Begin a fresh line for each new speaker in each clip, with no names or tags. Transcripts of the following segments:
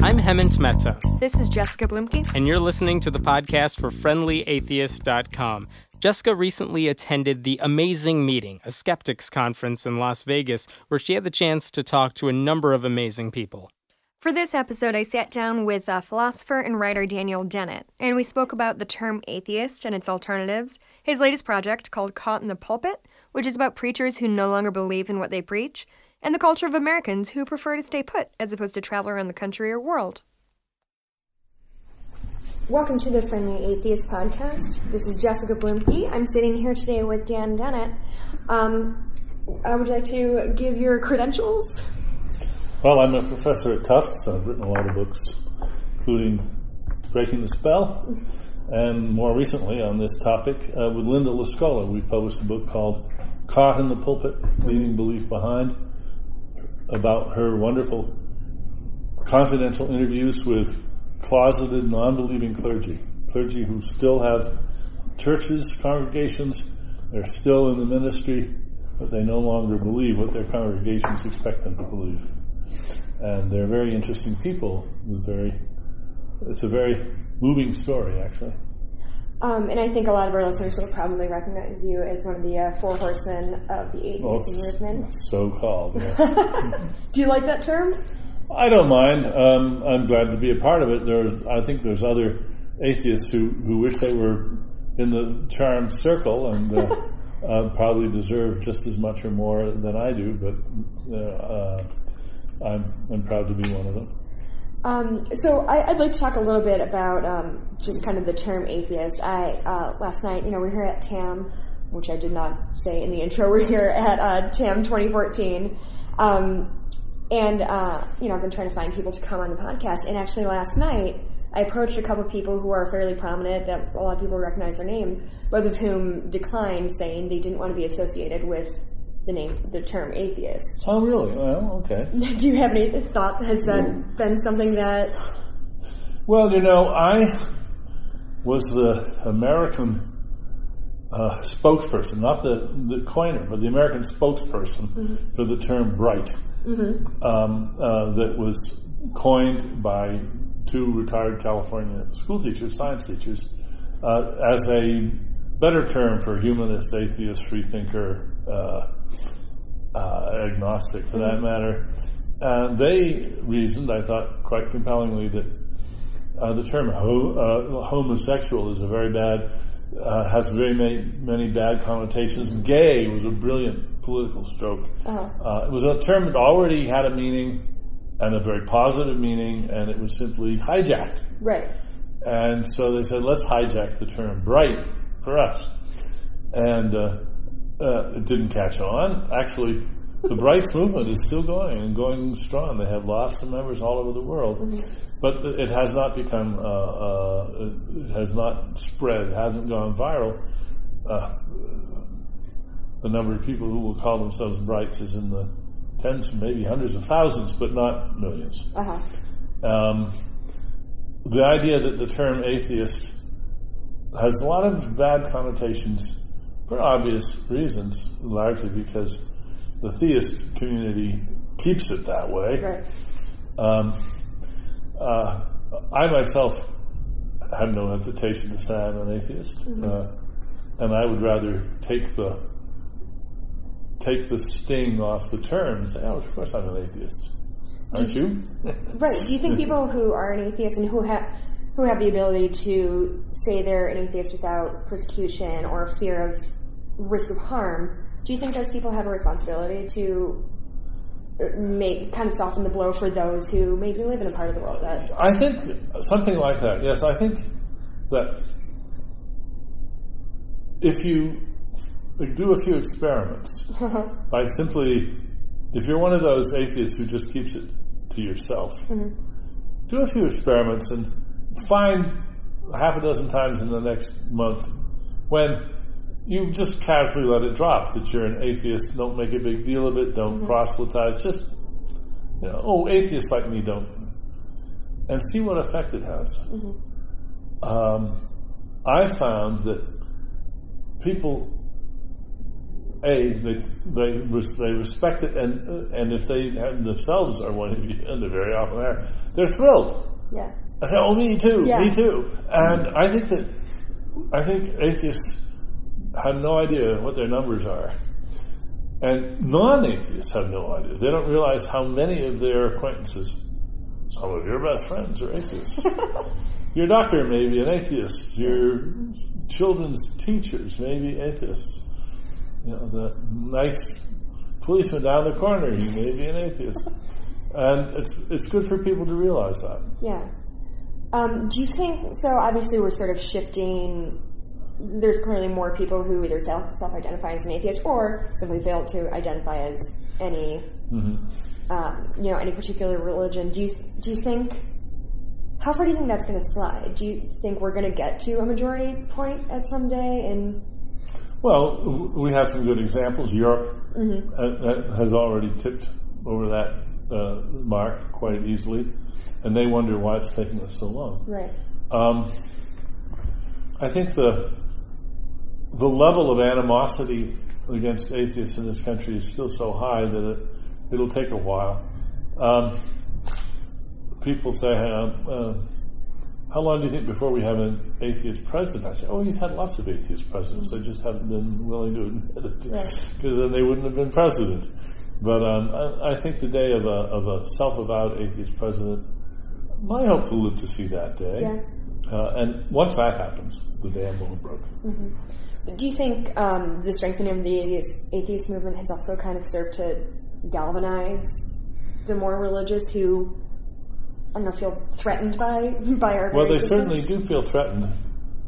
I'm Hemant Mehta.
This is Jessica Blumke.
And you're listening to the podcast for FriendlyAtheist.com. Jessica recently attended the Amazing Meeting, a skeptics conference in Las Vegas, where she had the chance to talk to a number of amazing people.
For this episode, I sat down with philosopher and writer Dennett, and we spoke about the term atheist and its alternatives, his latest project called Caught in the Pulpit, which is about preachers who no longer believe in what they preach, and the culture of Americans who prefer to stay put as opposed to travel around the country or world. Welcome to the Friendly Atheist podcast. This is Jessica Blumke. I'm sitting here today with Dan Dennett. I would like to give your credentials.
Well, I'm a professor at Tufts. I've written a lot of books, including Breaking the Spell, and more recently on this topic with Linda Lascola. We published a book called Caught in the Pulpit, Leaving Belief Behind, about her wonderful confidential interviews with closeted, non-believing clergy who still have churches, congregations, they're still in the ministry, but they no longer believe what their congregations expect them to believe. And they're very interesting people. It's a very moving story, actually.
And I think a lot of our listeners will probably recognize you as one of the four horsemen of the atheist movement.
So-called, yes.
Do you like that term?
I don't mind. I'm glad to be a part of it. I think there's other atheists who wish they were in the charmed circle and probably deserve just as much or more than I do, but I'm proud to be one of them.
So I'd like to talk a little bit about just kind of the term atheist. Last night, we're here at TAM, which I did not say in the intro. We're here at TAM 2014. And I've been trying to find people to come on the podcast. And actually last night, I approached a couple of people who are fairly prominent, that a lot of people recognize their name, both of whom declined, saying they didn't want to be associated with the term atheist.
Oh, really? Well, okay.
Do you have any thoughts? Has that been something that...
Well, I was the American spokesperson, not the coiner, but the American spokesperson for the term bright, that was coined by two retired California school teachers, science teachers, as a better term for humanist, atheist, freethinker, agnostic for that matter. They reasoned, I thought quite compellingly, that the term homosexual is a very bad, has very many bad connotations. Gay was a brilliant political stroke. It was a term that already had a meaning, and a very positive meaning, and it was simply hijacked.
Right.
And so they said, let's hijack the term bright for us. And it didn't catch on. Actually, the Brights movement is still going and going strong. They have lots of members all over the world. But it has not become, it has not spread, it hasn't gone viral. The number of people who will call themselves Brights is in the tens, maybe hundreds of thousands, but not millions. The idea that the term atheist has a lot of bad connotations for obvious reasons, largely because the theist community keeps it that way.
Right.
I myself have no hesitation to say I'm an atheist, and I would rather take the sting off the term and say, "Oh, of course I'm an atheist." Aren't you?
Right. Do you think people who are an atheist and who have the ability to say they're an atheist without persecution or fear of risk of harm, do you think those people have a responsibility to kind of soften the blow for those who maybe live in a part of the world that...
I think something like that, yes. I think that if you do a few experiments by simply, if you're one of those atheists who just keeps it to yourself, do a few experiments and find half a dozen times in the next month when you just casually let it drop that you're an atheist. Don't make a big deal of it. Don't proselytize. Just, atheists like me don't. And see what effect it has. I found that people they respect it, and if they themselves are one of you, and they very often are, they're thrilled.
Yeah.
I say, oh, me too,
yeah.
me too. And I think atheists have no idea what their numbers are. And non-atheists have no idea. They don't realize how many of their acquaintances, some of your best friends are atheists. Your doctor may be an atheist. Your children's teachers may be atheists. You know, the nice policeman down the corner, he may be an atheist. And it's good for people to realize that.
Yeah. Do you think, so obviously we're sort of shifting, there's clearly more people who either self-identify as an atheist or simply fail to identify as any, any particular religion. Do you think, how far do you think that's going to slide? Do you think we're going to get to a majority point at some day?
Well, we have some good examples. Europe has already tipped over that mark quite easily, and they wonder why it's taking us so long.
Right.
I think the level of animosity against atheists in this country is still so high that it'll take a while. People say, how long do you think before we have an atheist president? I say, oh, you've had lots of atheist presidents. They just haven't been willing to admit it, because then they wouldn't have been president. But I think the day of a self-avowed atheist president, I hope to live to see that day.
Yeah.
And once that happens, the dam will be broken.
Do you think the strengthening of the atheist movement has also kind of served to galvanize the more religious who, I don't know, feel threatened by our
Well, they
existence?
certainly do feel threatened,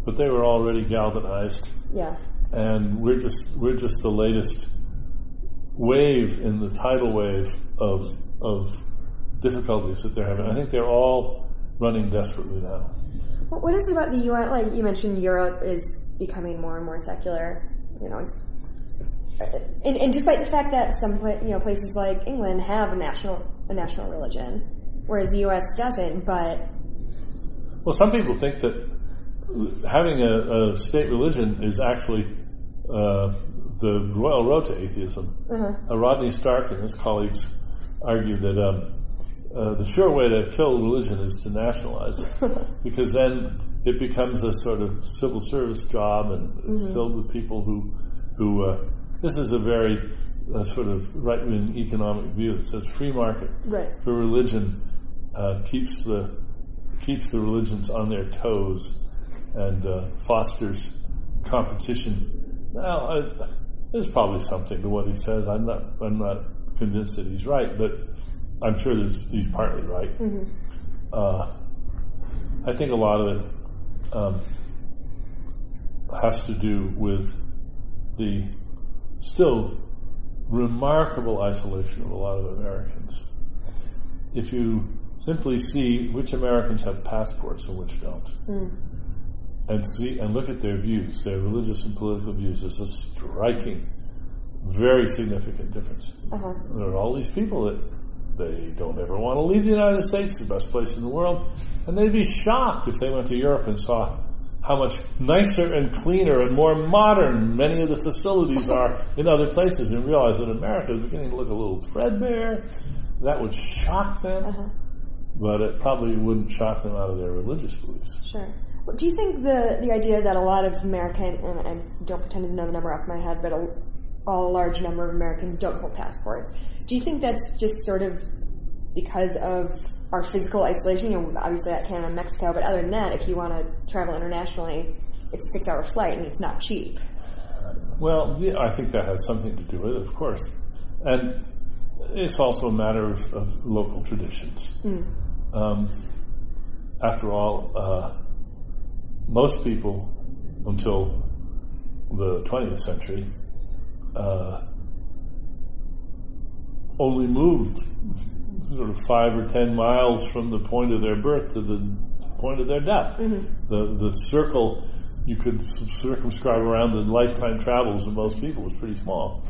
but they were already galvanized.
Yeah.
And we're just the latest wave in the tidal wave of difficulties that they're having. I think they're all running desperately now.
What is it about the UN? Like you mentioned, Europe is becoming more and more secular. You know, and despite the fact that some places like England have a national religion, whereas the U.S. doesn't. But
well, some people think that having a state religion is actually the royal road to atheism. Rodney Stark and his colleagues argue that the sure way to kill religion is to nationalize it, because then it becomes a sort of civil service job, and it's filled with people who this is a very sort of right-wing economic view that says free market for religion keeps the religions on their toes and fosters competition. Now, there's probably something to what he says. I'm not convinced that he's right, but I'm sure he's partly right. I think a lot of it has to do with the still remarkable isolation of a lot of Americans. If you simply see which Americans have passports and which don't, and look at their views, their religious and political views, there's a striking, very significant difference. There are all these people that they don't ever want to leave the United States, the best place in the world, and they'd be shocked if they went to Europe and saw how much nicer and cleaner and more modern many of the facilities are in other places, and realize that America is beginning to look a little threadbare. That would shock them, but it probably wouldn't shock them out of their religious beliefs.
Sure. Well, do you think the idea that a lot of American, and I don't pretend to know the number off my head, but a large number of Americans don't hold passports, do you think that's just sort of because of our physical isolation? You know, obviously at Canada and Mexico, but other than that, if you want to travel internationally, it's a 6-hour flight and it's not cheap.
Well, yeah, I think that has something to do with it, of course. And it's also a matter of local traditions. After all, most people, until the 20th century, only moved sort of 5 or 10 miles from the point of their birth to the point of their death. The circle you could circumscribe around the lifetime travels of most people was pretty small.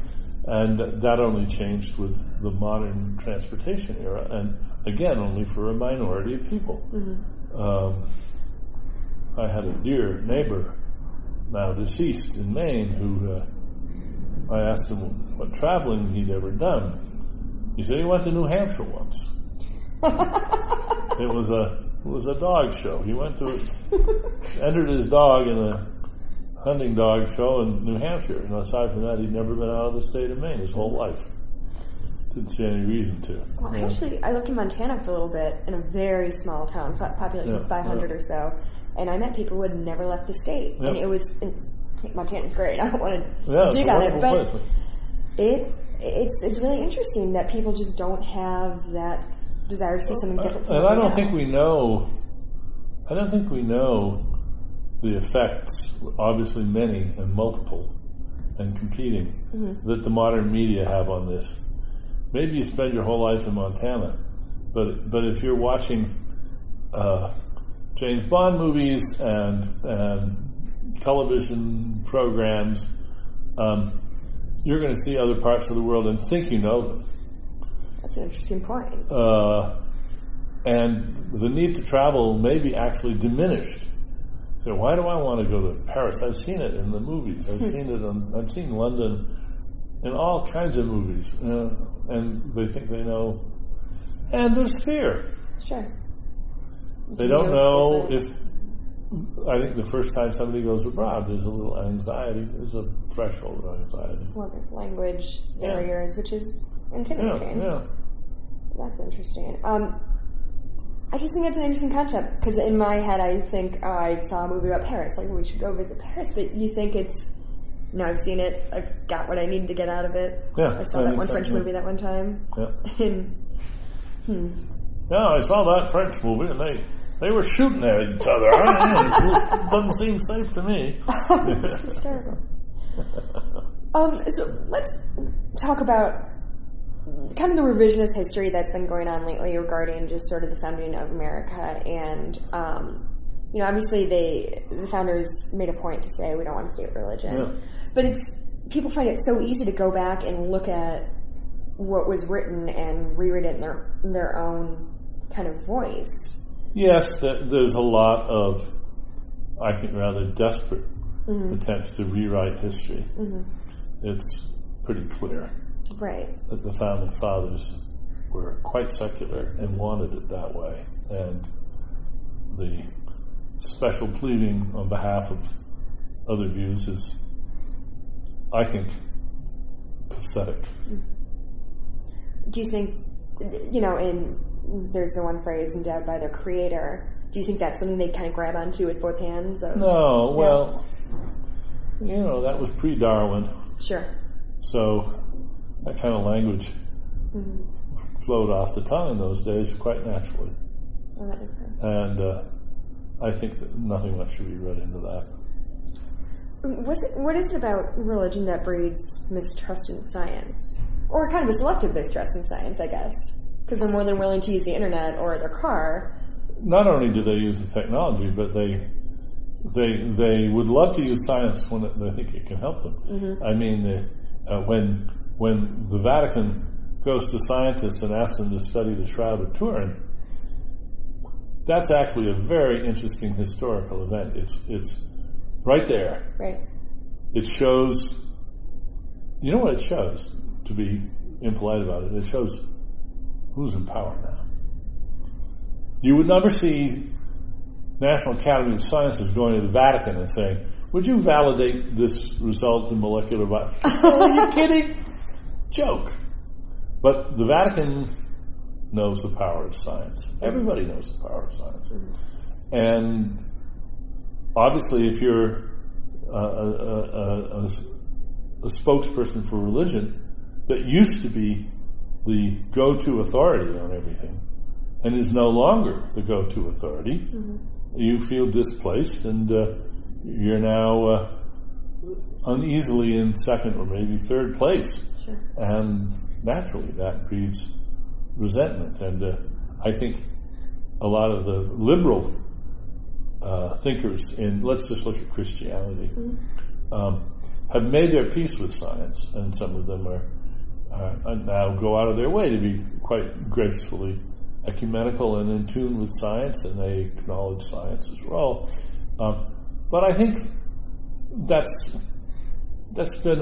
And that only changed with the modern transportation era, and again, only for a minority of people. I had a dear neighbor, now deceased, in Maine, who I asked him what traveling he'd ever done. He said he went to New Hampshire once. It was a dog show. He went to entered his dog in a hunting dog show in New Hampshire. And aside from that, he'd never been out of the state of Maine his whole life. Didn't see any reason to.
Well, actually, I lived in Montana for a little bit in a very small town, populated 500 or so, and I met people who had never left the state. And it was, Montana's great. I don't want to dig on it, but it's really interesting that people just don't have that desire to see something different.
And I don't think we know the effects, obviously many and multiple and competing, that the modern media have on this. Maybe you spend your whole life in Montana, but if you're watching James Bond movies and television programs, you're going to see other parts of the world and think you know them.
That's an interesting point.
And the need to travel may be actually diminished. So why do I want to go to Paris? I've seen it in the movies. I've seen London in all kinds of movies, and they think they know. And there's fear.
Sure.
They don't know if. I think the first time somebody goes abroad, there's a little anxiety. There's a threshold of anxiety.
Well, there's language barriers, which is intimidating.
Yeah.
That's interesting. I just think that's an interesting concept, because in my head I think, I saw a movie about Paris, like we should go visit Paris, but you think it's, I've seen it, I've got what I needed to get out of it.
Yeah,
I saw that one French movie that one time.
Yeah.
And,
Yeah, I saw that French movie, and they were shooting at each other. It doesn't seem safe to me.
It's hysterical. So let's talk about kind of the revisionist history that's been going on lately regarding just sort of the founding of America. And, obviously the founders made a point to say we don't want a state religion. Yeah. But people find it so easy to go back and look at what was written and reread it in their own kind of voice.
Yes, there's a lot of, I think, rather desperate attempts to rewrite history. It's pretty clear that the Founding Fathers were quite secular and wanted it that way. And the special pleading on behalf of other views is, I think, pathetic.
Do you think, there's the one phrase, endowed by their creator, do you think that's something they kind of grab onto with both hands?
No, well, that was pre-Darwin.
Sure.
So that kind of language flowed off the tongue in those days quite naturally.
Oh, that makes sense.
And I think that nothing much should be read into that.
What is it about religion that breeds mistrust in science? Or kind of a selective mistrust in science, I guess? Because they're more than willing to use the internet or their car.
Not only do they use the technology, but they would love to use science when they think it can help them. I mean, when the Vatican goes to scientists and asks them to study the Shroud of Turin, that's actually a very interesting historical event. It's right there.
Right.
It shows, you know what it shows, to be impolite about it? It shows who's in power now. You would never see National Academy of Sciences going to the Vatican and saying, would you validate this result in molecular biology? Are you kidding? Joke. But the Vatican knows the power of science. Everybody knows the power of science. And obviously, if you're a spokesperson for religion that used to be the go-to authority on everything and is no longer the go-to authority, you feel displaced, and you're now uneasily in second or maybe third place.
Sure. And
naturally that breeds resentment. And I think a lot of the liberal thinkers in, let's just look at Christianity, have made their peace with science, and some of them are now go out of their way to be quite gracefully ecumenical and in tune with science, and they acknowledge science as well. But I think that's been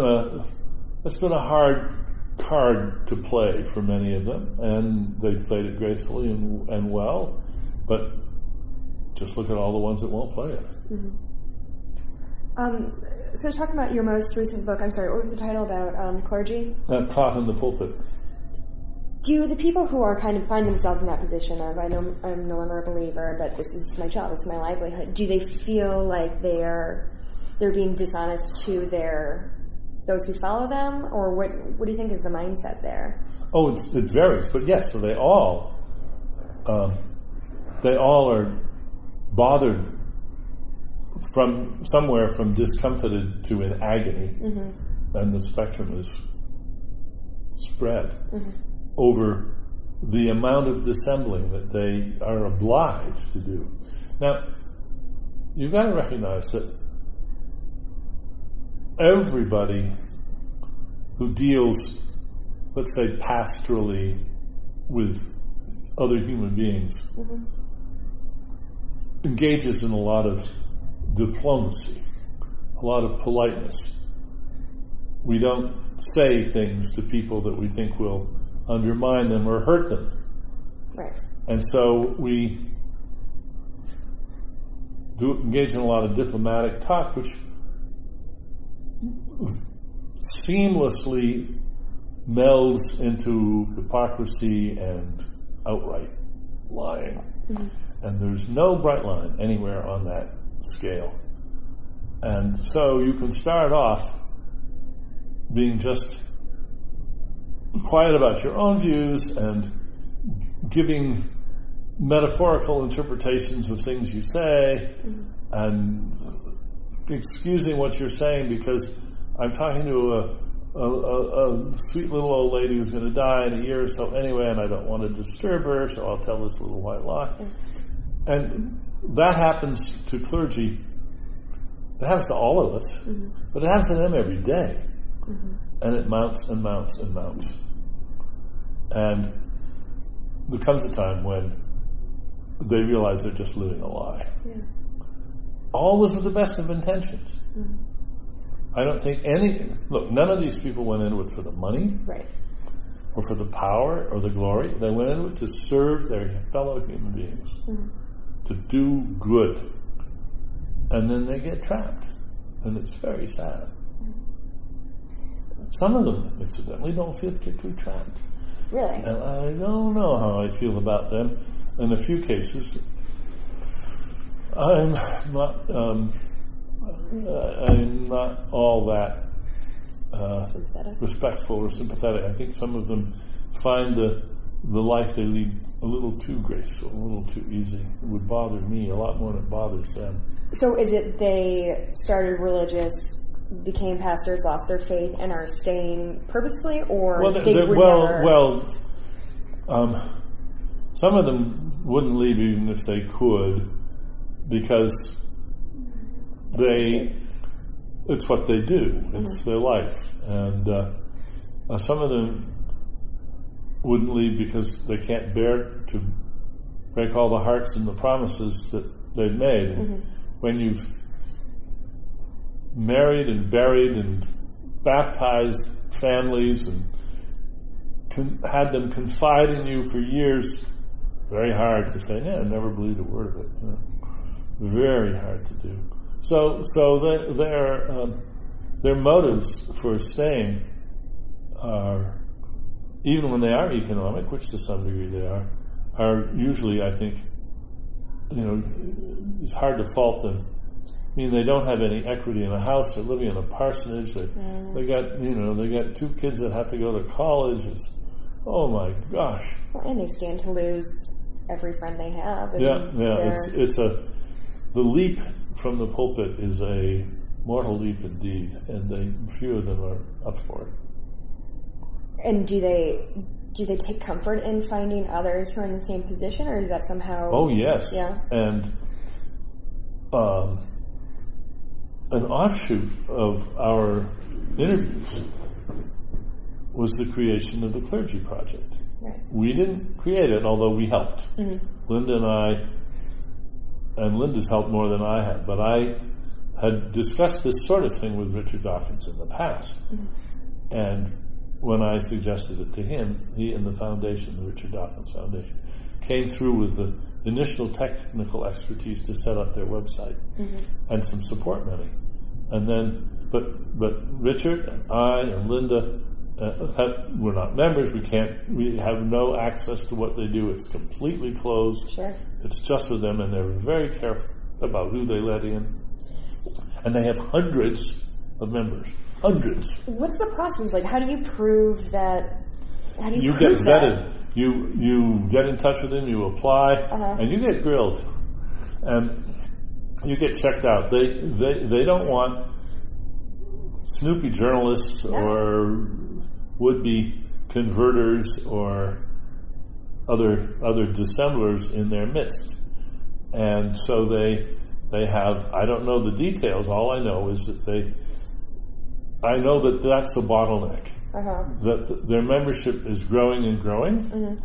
it's been a hard card to play for many of them, and they've played it gracefully and well, but just look at all the ones that won't play it.
Mm-hmm. So talking about your most recent book, I'm sorry, what was the title about clergy?
Taught in the Pulpit.
Do the people who are kind of find themselves in that position of, I know I'm no longer a believer, but this is my job, this is my livelihood, do they feel like they're being dishonest to those who follow them, or what do you think is the mindset there?
Oh, it varies, but yes, so they all are bothered from somewhere from discomfited to in agony, mm-hmm. and the spectrum is spread mm-hmm. over the amount of dissembling that they are obliged to do. Now, you've got to recognize that everybody who deals, let's say, pastorally with other human beings mm-hmm. engages in a lot of diplomacy, a lot of politeness. We don't say things to people that we think will undermine them or hurt them.
Right.
And so we do engage in a lot of diplomatic talk, which seamlessly melds into hypocrisy and outright lying. Mm-hmm. And there's no bright line anywhere on that scale. And so you can start off being just quiet about your own views and giving metaphorical interpretations of things you say mm-hmm. and excusing what you're saying because I'm talking to a sweet little old lady who's going to die in a year or so anyway, and I don't want to disturb her, so I'll tell this little white lie. Mm-hmm. And that happens to clergy. It happens to all of us, mm-hmm. but it happens to them every day. Mm-hmm. And it mounts and mounts and mounts. And there comes a time when they realize they're just living a lie. Yeah. Always with the best of intentions. Mm-hmm. I don't think none of these people went into it for the money,
right,
or for the power or the glory. They went into it to serve their fellow human beings, mm-hmm. to do good. And then they get trapped. And it's very sad. Some of them, incidentally, don't feel particularly trapped.
Really?
And I don't know how I feel about them. In a few cases, I'm not all that respectful or sympathetic. I think some of them find the life they lead a little too graceful, a little too easy. It would bother me a lot more than it bothers them.
So is it they started religious, became pastors, lost their faith, and are staying purposefully, or some of them wouldn't leave even if they could, because it's what they do. It's mm-hmm. their life. And some of them wouldn't leave because they can't bear to break all the hearts and the promises that they've made. Mm-hmm. When you've married and buried and baptized families and had them confide in you for years, very hard to say, I never believed a word of it. Very hard to do. So their motives for staying are, even when they are economic, which to some degree they are usually, I think, it's hard to fault them. I mean, they don't have any equity in a house. They're living in a parsonage. They got 2 kids that have to go to college. It's, oh my gosh. Well, and they stand to lose every friend they have.
The leap from the pulpit is a mortal leap indeed, and few of them are up for it.
And do they take comfort in finding others who are in the same position, or is that somehow?
Oh yes,
yeah.
And an offshoot of our interviews was the creation of the Clergy Project.
Right. We
didn't create it, although we helped. Mm-hmm. Linda and I, and Linda's helped more than I had, but I had discussed this sort of thing with Richard Dawkins in the past. Mm-hmm. And when I suggested it to him, he and the foundation, the Richard Dawkins Foundation, came through with the initial technical expertise to set up their website and some support money. And then, but Richard and I and Linda, we're not members. We have no access to what they do. It's completely closed.
Sure.
It's just for them, and they're very careful about who they let in. And they have hundreds of members. Hundreds.
What's the process like? How do you prove that? How do you
get
prove
vetted.
That?
You get in touch with them. You apply, and you get grilled, and you get checked out. They don't want snoopy journalists or would-be converters or other dissemblers in their midst, and so they have. I don't know the details. All I know is that I know that that's a bottleneck. That their membership is growing and growing.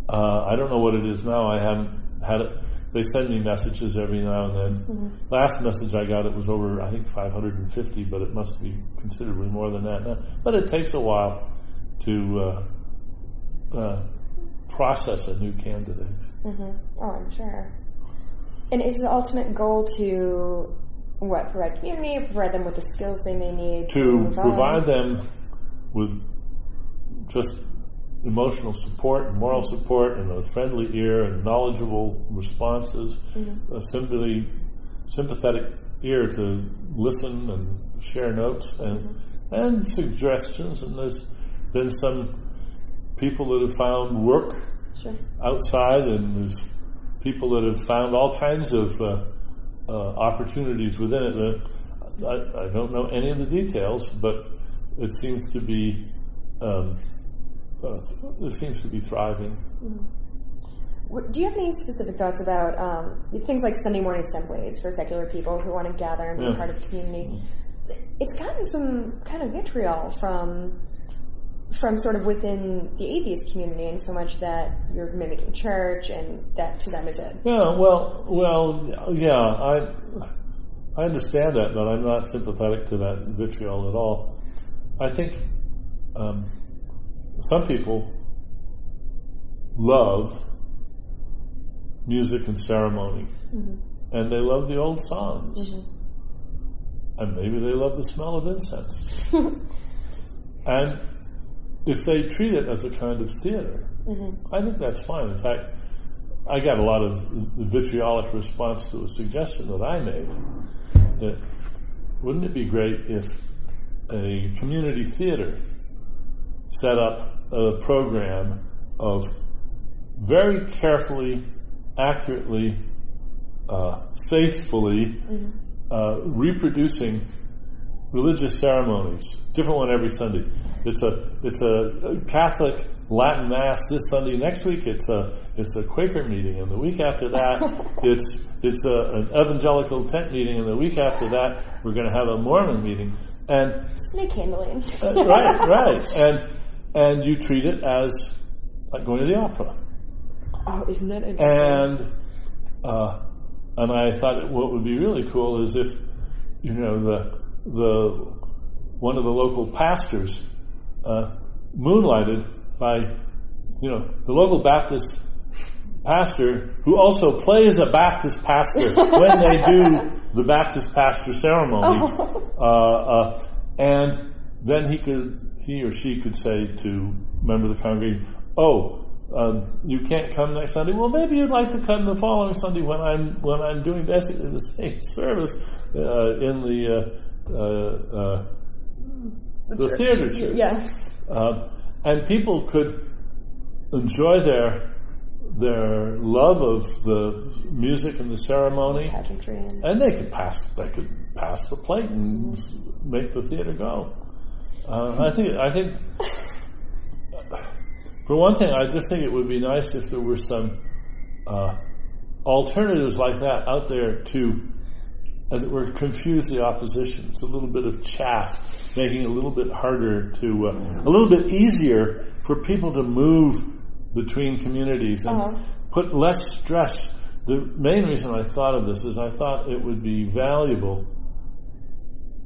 I don't know what it is now. I haven't had it. They send me messages every now and then. Last message I got, it was over, I think, 550, but it must be considerably more than that now. But it takes a while to process a new candidate.
Oh, I'm sure. And is the ultimate goal to provide community, provide them with the skills they may need
to provide them with just emotional support and moral support and a friendly ear and knowledgeable responses, a sympathetic ear to listen and share notes and suggestions. And there's been some people that have found work outside, and there's people that have found all kinds of opportunities within it. I don't know any of the details, but it seems to be thriving.
Do you have any specific thoughts about things like Sunday morning assemblies for secular people who want to gather and be part of the community? It's gotten some kind of vitriol from sort of within the atheist community, and so much that you're mimicking church, and that to them is it.
Yeah, I understand that, but I'm not sympathetic to that vitriol at all. I think some people love music and ceremony, and they love the old songs, and maybe they love the smell of incense. And if they treat it as a kind of theater, I think that's fine. In fact, I got a lot of vitriolic response to a suggestion that I made. That wouldn't it be great if a community theater set up a program of very carefully, accurately, faithfully reproducing religious ceremonies, different one every Sunday. It's a Catholic Latin Mass this Sunday. Next week it's a Quaker meeting, and the week after that it's an evangelical tent meeting, and the week after that we're going to have a Mormon meeting. And
snake handling.
right. And you treat it as like going to the opera.
Oh, isn't that interesting?
And I thought what would be really cool is if the one of the local pastors moonlighted by the local Baptist pastor who also plays a Baptist pastor when they do the Baptist pastor ceremony, and then he or she could say to a member of the congregation, you can't come next Sunday. Well, maybe you'd like to come the following Sunday when I'm doing basically the same service in the theater church.
Yeah.
And people could enjoy their love of the music and the ceremony, and they could pass the plate and make the theater go. I think for one thing, I just think it would be nice if there were some alternatives like that out there to, as it were, confuse the opposition. It's a little bit of chaff, making it a little bit harder to, a little bit easier for people to move between communities and put less stress. The main reason I thought of this is I thought it would be valuable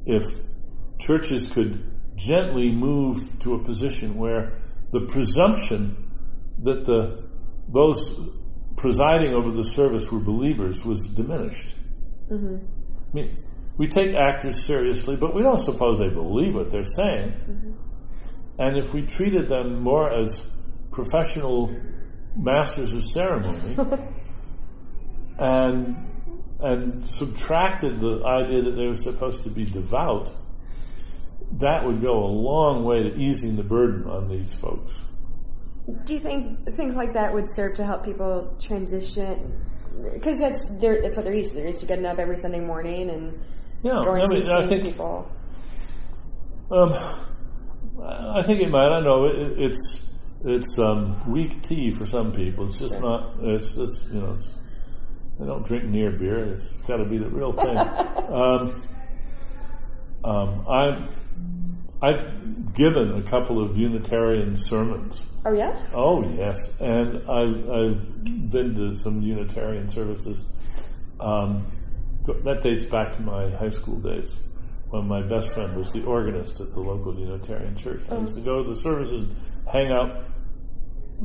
if churches could gently move to a position where the presumption that those presiding over the service were believers was diminished. I mean, we take actors seriously, but we don't suppose they believe what they're saying. And if we treated them more as professional masters of ceremony and subtracted the idea that they were supposed to be devout, that would go a long way to easing the burden on these folks.
Do you think things like that would serve to help people transition? Because that's what they're used to. They're used to getting up every Sunday morning and going to see people.
I think it might. I know it's weak tea for some people. It's just not. It's just they don't drink near beer. It's got to be the real thing. I've given a couple of Unitarian sermons.
Oh yeah?
Oh yes, and I've been to some Unitarian services. That dates back to my high school days, when my best friend was the organist at the local Unitarian church. I used to go to the services and hang out,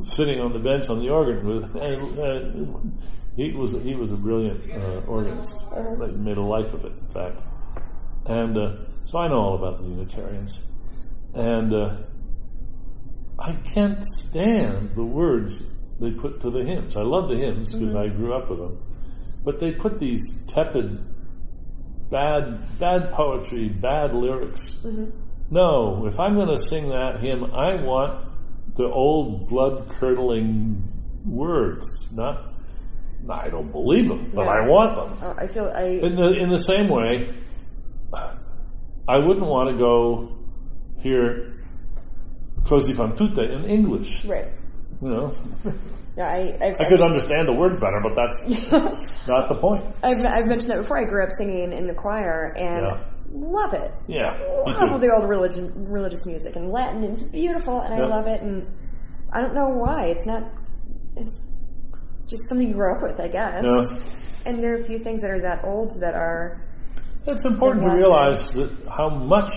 sitting on the bench on the organ with. He was a brilliant organist. He made a life of it, in fact. And so I know all about the Unitarians. And I can't stand the words they put to the hymns. I love the hymns because I grew up with them. But they put these tepid, bad poetry, bad lyrics. No, if I'm going to sing that hymn, I want the old blood-curdling words, not... I don't believe them, but I want them.
I feel
in the same way, I wouldn't want to go hear Così fan tutte in English.
Right. Yeah,
I could understand the words better, but that's not the point.
I've mentioned that before. I grew up singing in the choir and love it.
Yeah,
love all the old religious music and Latin. It's beautiful, and I love it. And I don't know why. It's just something you grew up with, I guess. Yeah. And there are a few things that are that old that are...
It's important to realize that how much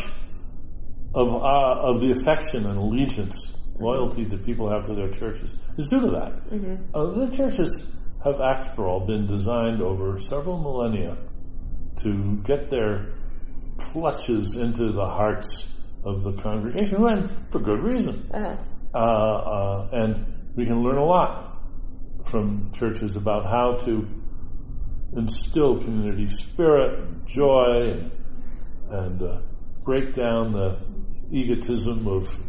of the affection and allegiance, loyalty that people have to their churches is due to that. The churches have, after all, been designed over several millennia to get their clutches into the hearts of the congregation, and for good reason. And we can learn a lot from churches about how to instill community spirit, joy, and break down the egotism of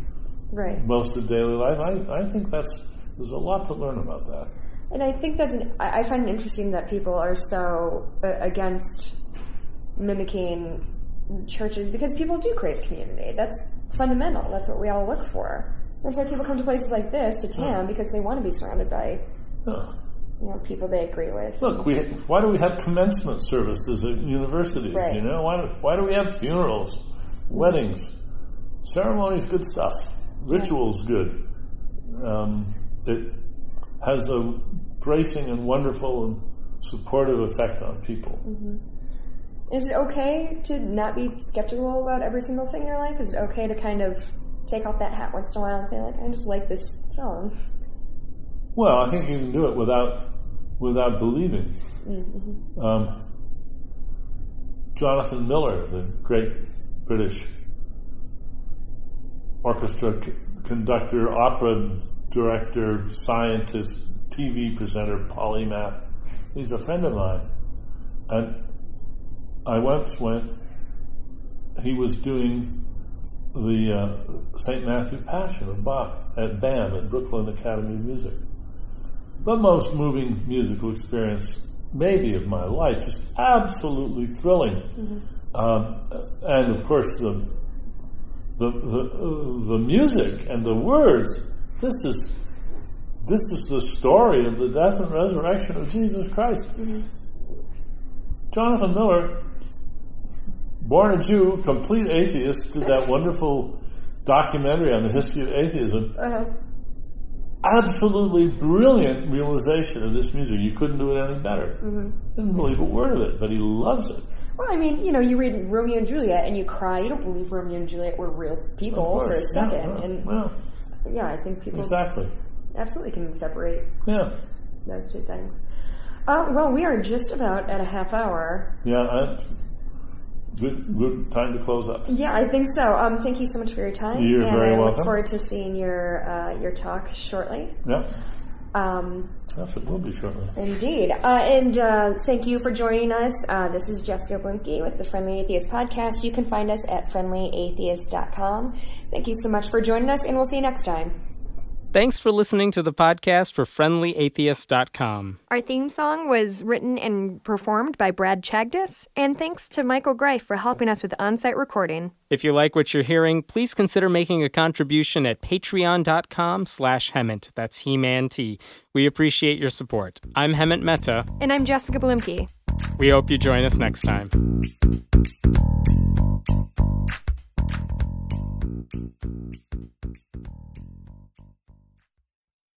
most of daily life. I think there's a lot to learn about that.
And I think I find it interesting that people are so against mimicking churches, because people do crave community. That's fundamental. That's what we all look for. That's why people come to places like this, to TAM, because they want to be surrounded by people they agree with.
Look, why do we have commencement services at universities?
Right.
Why do we have funerals, weddings? Ceremony's good stuff. Ritual's good. It has a bracing and wonderful and supportive effect on people.
Is it okay to not be skeptical about every single thing in your life? Is it okay to kind of take off that hat once in a while and say, I just like this song?
Well, I think you can do it without believing. Jonathan Miller, the great British orchestra conductor, opera director, scientist, TV presenter, polymath, he's a friend of mine. And I once he was doing the St. Matthew Passion of Bach at BAM, at Brooklyn Academy of Music. The most moving musical experience maybe of my life, just absolutely thrilling. And of course the music and the words, this is the story of the death and resurrection of Jesus Christ. Jonathan Miller, born a Jew, complete atheist, did that wonderful documentary on the history of atheism. Absolutely brilliant realization of this music. You couldn't do it any better. Didn't believe a word of it, but he loves it.
Well, I mean, you read Romeo and Juliet and you cry. You don't believe Romeo and Juliet were real people for a second. I think people absolutely can separate those two things. Well, we are just about at a half hour.
Yeah, good time to close up.
Yeah, I think so. Thank you so much for your time.
You're very welcome.
I look forward to seeing your talk shortly.
Yeah. Yes, it will be shortly.
Indeed. And thank you for joining us. This is Jessica Blimke with the Friendly Atheist Podcast. You can find us at friendlyatheist.com. Thank you so much for joining us, and we'll see you next time.
Thanks for listening to the podcast for friendlyatheist.com.
Our theme song was written and performed by Brad Chagdis, and thanks to Michael Greif for helping us with on-site recording.
If you like what you're hearing, please consider making a contribution at patreon.com/Hemant. That's He-Man T. We appreciate your support. I'm Hemant Mehta.
And I'm Jessica Blimke.
We hope you join us next time.